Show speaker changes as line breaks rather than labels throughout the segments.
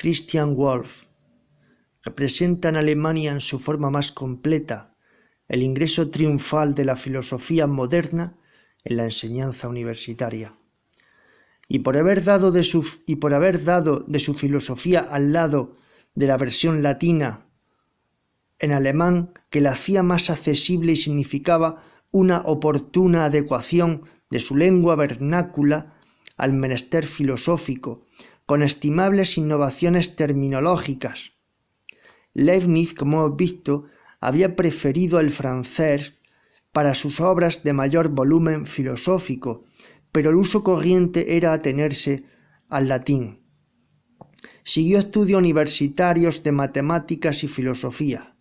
Christian Wolff, representa en Alemania en su forma más completa el ingreso triunfal de la filosofía moderna en la enseñanza universitaria. Y por haber dado de su filosofía al lado de la versión latina en alemán, que la hacía más accesible y significaba una oportuna adecuación de su lengua vernácula al menester filosófico, con estimables innovaciones terminológicas. Leibniz, como hemos visto, había preferido el francés para sus obras de mayor volumen filosófico, pero el uso corriente era atenerse al latín. Siguió estudios universitarios de matemáticas y filosofía.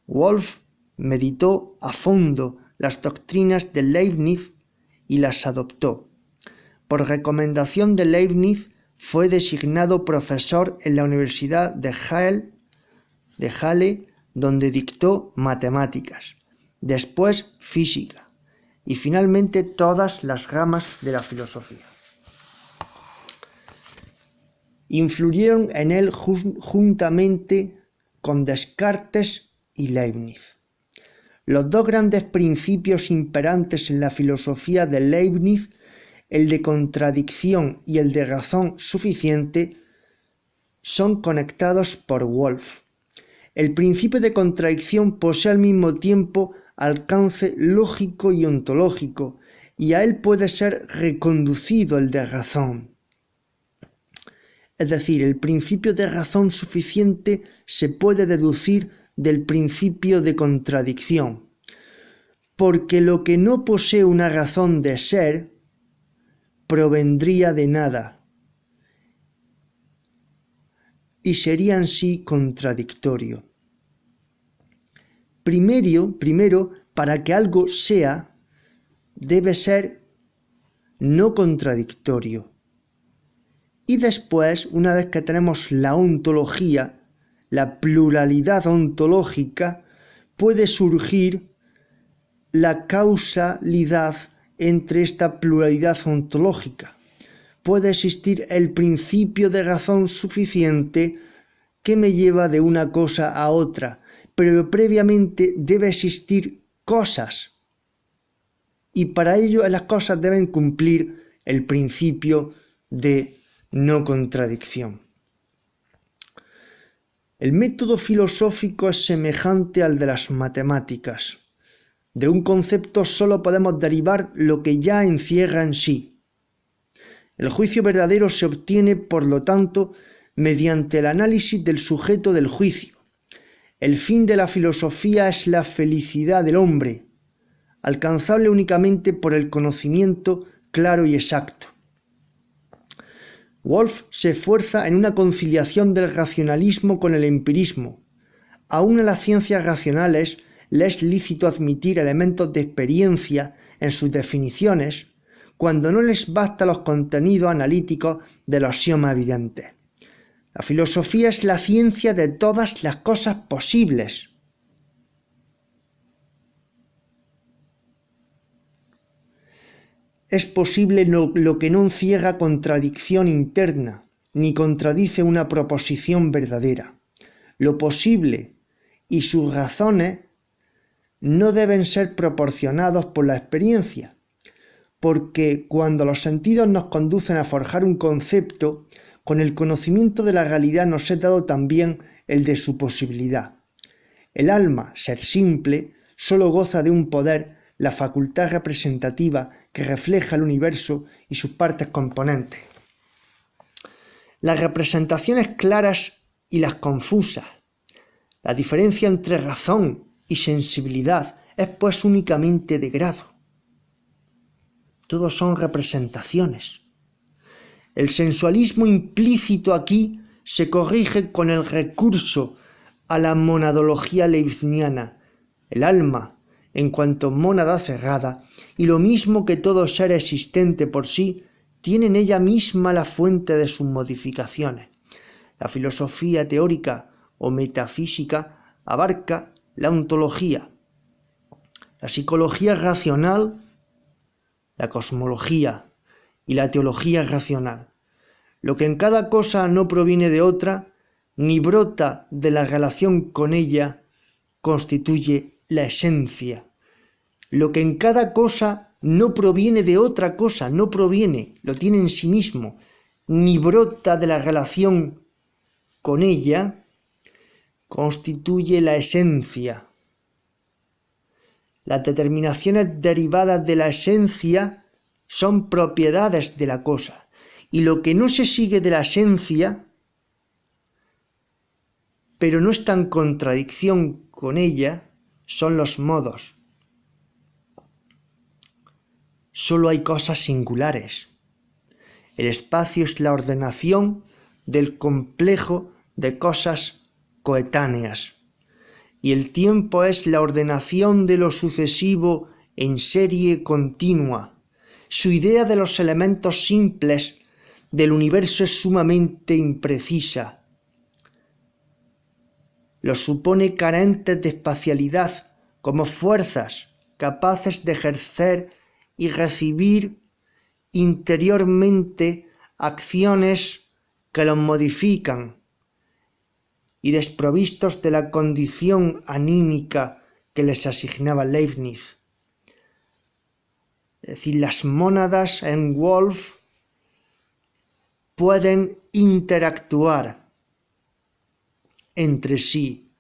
Wolff meditó a fondo las doctrinas de Leibniz y las adoptó. Por recomendación de Leibniz fue designado profesor en la Universidad de Halle, donde dictó matemáticas, después física y finalmente todas las ramas de la filosofía. Influyeron en él juntamente con Descartes y Leibniz. Los dos grandes principios imperantes en la filosofía de Leibniz, el de contradicción y el de razón suficiente, son conectados por Wolff. El principio de contradicción posee al mismo tiempo alcance lógico y ontológico, y a él puede ser reconducido el de razón. Es decir, el principio de razón suficiente se puede deducir del principio de contradicción, porque lo que no posee una razón de ser provendría de nada y sería en sí contradictorio. Primero, para que algo sea, debe ser no contradictorio. Y después, una vez que tenemos la ontología, la pluralidad ontológica, puede surgir la causalidad entre esta pluralidad ontológica. Puede existir el principio de razón suficiente que me lleva de una cosa a otra, pero previamente debe existir cosas, y para ello las cosas deben cumplir el principio de no contradicción. El método filosófico es semejante al de las matemáticas. De un concepto solo podemos derivar lo que ya encierra en sí. El juicio verdadero se obtiene, por lo tanto, mediante el análisis del sujeto del juicio. El fin de la filosofía es la felicidad del hombre, alcanzable únicamente por el conocimiento claro y exacto. Wolff se esfuerza en una conciliación del racionalismo con el empirismo. Aún a las ciencias racionales le es lícito admitir elementos de experiencia en sus definiciones, cuando no les basta los contenidos analíticos de los axiomas evidentes. La filosofía es la ciencia de todas las cosas posibles. Es posible lo que no encierra contradicción interna, ni contradice una proposición verdadera. Lo posible y sus razones no deben ser proporcionados por la experiencia, porque cuando los sentidos nos conducen a forjar un concepto, con el conocimiento de la realidad nos es dado también el de su posibilidad. El alma, ser simple, solo goza de un poder, la facultad representativa que refleja el universo y sus partes componentes. Las representaciones claras y las confusas. La diferencia entre razón y sensibilidad es pues únicamente de grado. Todos son representaciones. El sensualismo implícito aquí se corrige con el recurso a la monadología leibniziana. El alma, en cuanto mónada cerrada, y lo mismo que todo ser existente por sí, tiene en ella misma la fuente de sus modificaciones. La filosofía teórica o metafísica abarca la ontología, la psicología racional, la cosmología y la teología racional. Lo que en cada cosa no proviene de otra, ni brota de la relación con ella, constituye la esencia. Lo que en cada cosa no proviene de otra cosa, no proviene, lo tiene en sí mismo, ni brota de la relación con ella, constituye la esencia. Las determinaciones derivadas de la esencia son propiedades de la cosa, y lo que no se sigue de la esencia, pero no está en contradicción con ella, son los modos. Solo hay cosas singulares. El espacio es la ordenación del complejo de cosas coetáneas, y el tiempo es la ordenación de lo sucesivo en serie continua. Su idea de los elementos simples del universo es sumamente imprecisa. Los supone carentes de espacialidad, como fuerzas capaces de ejercer y recibir interiormente acciones que los modifican, y desprovistos de la condición anímica que les asignaba Leibniz. Es decir, las mónadas en Wolff pueden interactuar entre sí.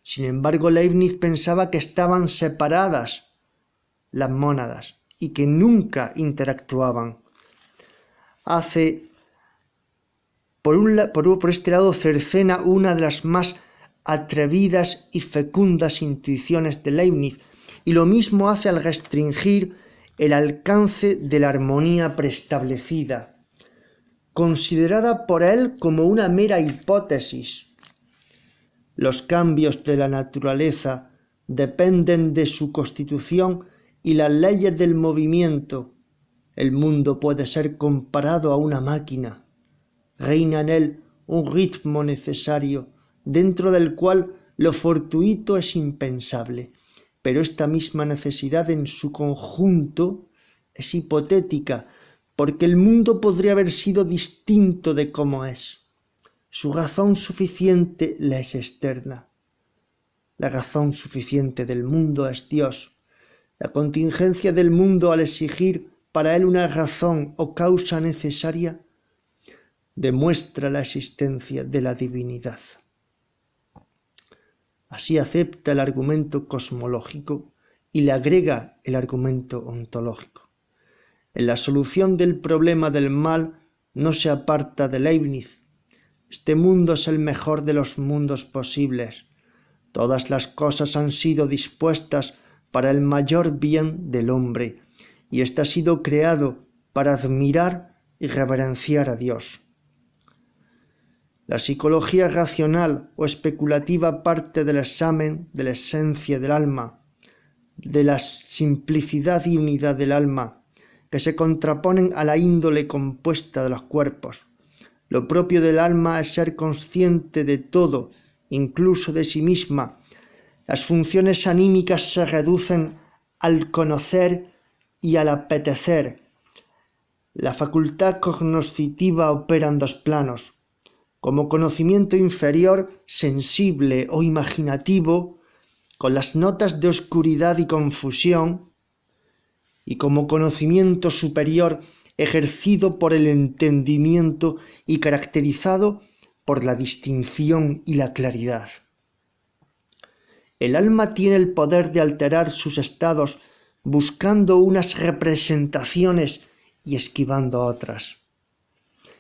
Sin embargo, Leibniz pensaba que estaban separadas las mónadas y que nunca interactuaban. Hace por este lado cercena una de las más atrevidas y fecundas intuiciones de Leibniz, y lo mismo hace al restringir el alcance de la armonía preestablecida, considerada por él como una mera hipótesis. Los cambios de la naturaleza dependen de su constitución y las leyes del movimiento. El mundo puede ser comparado a una máquina. Reina en él un ritmo necesario, dentro del cual lo fortuito es impensable, pero esta misma necesidad en su conjunto es hipotética, porque el mundo podría haber sido distinto de como es. Su razón suficiente le es externa. La razón suficiente del mundo es Dios. La contingencia del mundo, al exigir para él una razón o causa necesaria, demuestra la existencia de la divinidad. Así acepta el argumento cosmológico y le agrega el argumento ontológico. En la solución del problema del mal no se aparta de Leibniz. Este mundo es el mejor de los mundos posibles. Todas las cosas han sido dispuestas para el mayor bien del hombre, y éste ha sido creado para admirar y reverenciar a Dios. La psicología racional o especulativa parte del examen de la esencia del alma, de la simplicidad y unidad del alma, que se contraponen a la índole compuesta de los cuerpos. Lo propio del alma es ser consciente de todo, incluso de sí misma. Las funciones anímicas se reducen al conocer y al apetecer. La facultad cognoscitiva opera en dos planos. Como conocimiento inferior, sensible o imaginativo, con las notas de oscuridad y confusión, y como conocimiento superior, ejercido por el entendimiento y caracterizado por la distinción y la claridad. El alma tiene el poder de alterar sus estados buscando unas representaciones y esquivando otras.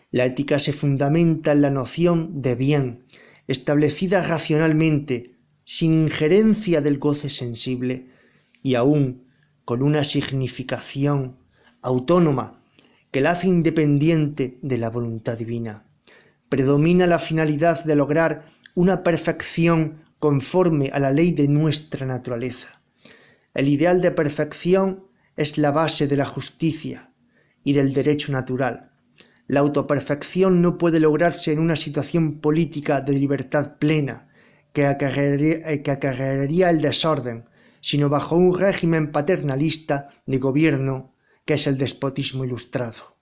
La ética se fundamenta en la noción de bien, establecida racionalmente, sin injerencia del goce sensible y aún con una significación autónoma que la hace independiente de la voluntad divina. Predomina la finalidad de lograr una perfección conforme a la ley de nuestra naturaleza. El ideal de perfección es la base de la justicia y del derecho natural. La autoperfección no puede lograrse en una situación política de libertad plena que acarrearía el desorden, sino bajo un régimen paternalista de gobierno que es el despotismo ilustrado.